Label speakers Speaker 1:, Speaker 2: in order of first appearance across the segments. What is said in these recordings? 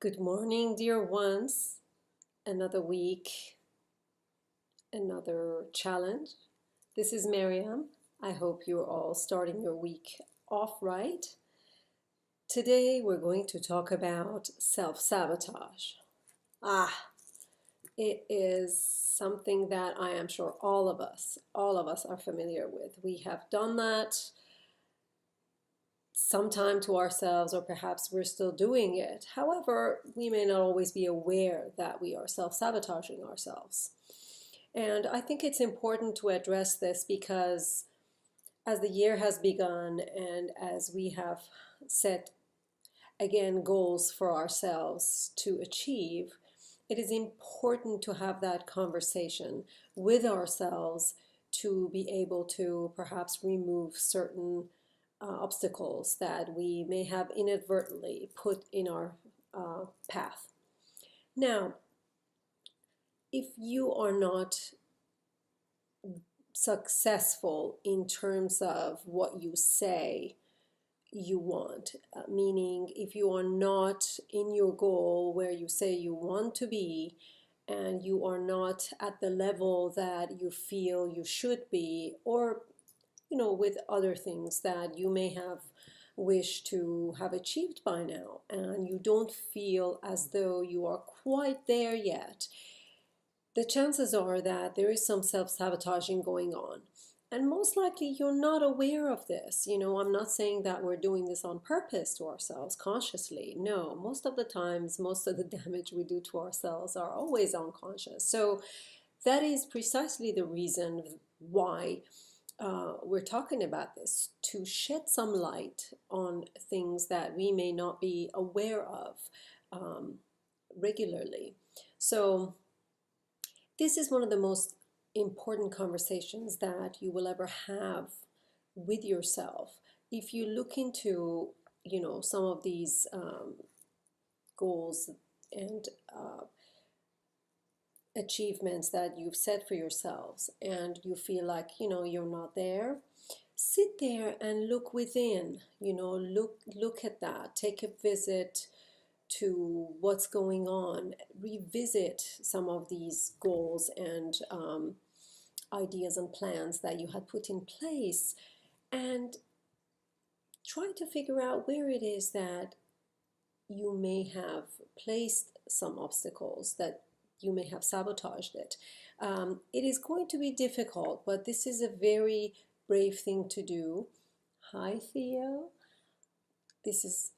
Speaker 1: Good morning, dear ones. Another week, another challenge. This is Miriam. I hope you're all starting your week off right. Today, we're going to talk about self sabotage. Ah, it is something that I am sure all of us are familiar with. We have done that sometime to ourselves, or perhaps we're still doing it. However, we may not always be aware that we are self sabotaging ourselves. And I think it's important to address this because as the year has begun and as we have set again goals for ourselves to achieve, it is important to have that conversation with ourselves to be able to perhaps remove certain obstacles that we may have inadvertently put in our path. Now, if you are not successful in terms of what you say you want, meaning if you are not in your goal where you say you want to be, and you are not at the level that you feel you should be, or with other things that you may have wished to have achieved by now, and you don't feel as though you are quite there yet, the chances are that there is some self-sabotaging going on. And most likely you're not aware of this. I'm not saying that we're doing this on purpose to ourselves consciously. No, most of the times, most of the damage we do to ourselves are always unconscious. So that is precisely the reason why we're talking about this, to shed some light on things that we may not be aware of regularly. So this is one of the most important conversations that you will ever have with yourself. If you look into, some of these goals and achievements that you've set for yourselves, and you feel like, you're not there, sit there and look within, look at that, take a visit to what's going on, revisit some of these goals and ideas and plans that you had put in place, and try to figure out where it is that you may have placed some obstacles, that you may have sabotaged it. It is going to be difficult, but this is a very brave thing to do. Hi, Theo. This is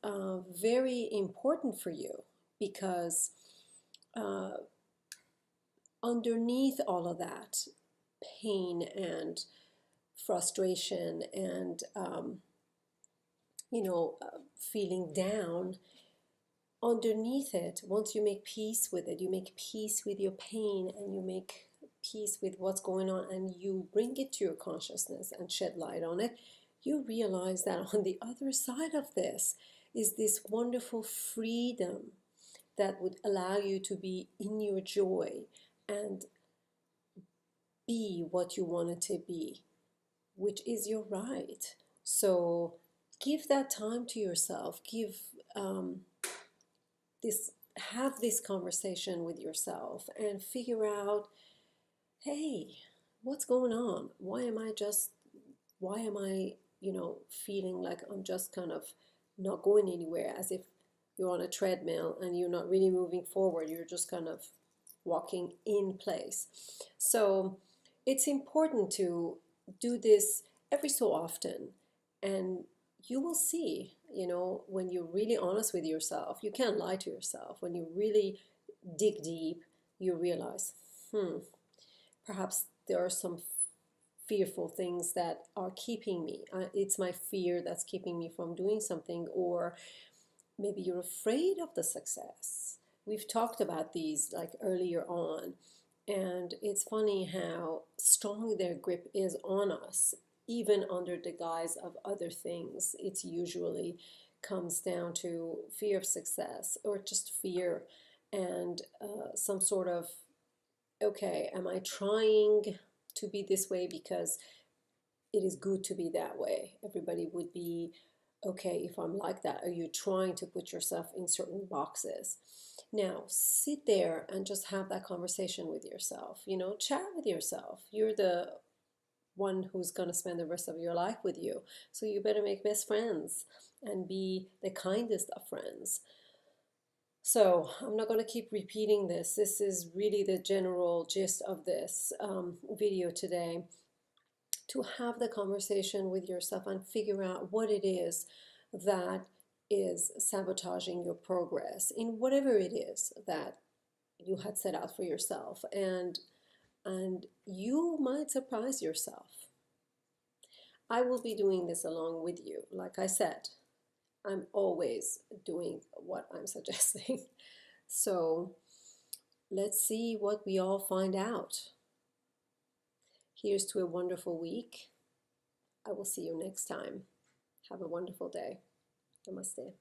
Speaker 1: very important for you because underneath all of that pain and frustration and feeling down, underneath it, once you make peace with it, you make peace with your pain, and you make peace with what's going on, and you bring it to your consciousness and shed light on it, you realize that on the other side of this is this wonderful freedom that would allow you to be in your joy and be what you wanted to be, which is your right. So give that time to yourself. Have this conversation with yourself and figure out, hey, what's going on? Why am I, feeling like I'm just kind of not going anywhere, as if you're on a treadmill and you're not really moving forward. You're just kind of walking in place. So it's important to do this every so often, and you will see, when you're really honest with yourself, you can't lie to yourself. When you really dig deep, you realize, perhaps there are some fearful things that are keeping me. It's my fear that's keeping me from doing something, or maybe you're afraid of the success. We've talked about these like earlier on, and it's funny how strong their grip is on us, even under the guise of other things. It's usually comes down to fear of success, or just fear and some sort of, okay, am I trying to be this way because it is good to be that way? Everybody would be okay, if I'm like that, are you trying to put yourself in certain boxes? Now, sit there and just have that conversation with yourself. Chat with yourself. You're the one who's going to spend the rest of your life with you. So you better make best friends and be the kindest of friends. So I'm not going to keep repeating this. This is really the general gist of this video today. To have the conversation with yourself and figure out what it is that is sabotaging your progress in whatever it is that you had set out for yourself. And you might surprise yourself. I will be doing this along with you. Like I said, I'm always doing what I'm suggesting. So let's see what we all find out. Here's to a wonderful week. I will see you next time. Have a wonderful day. Namaste.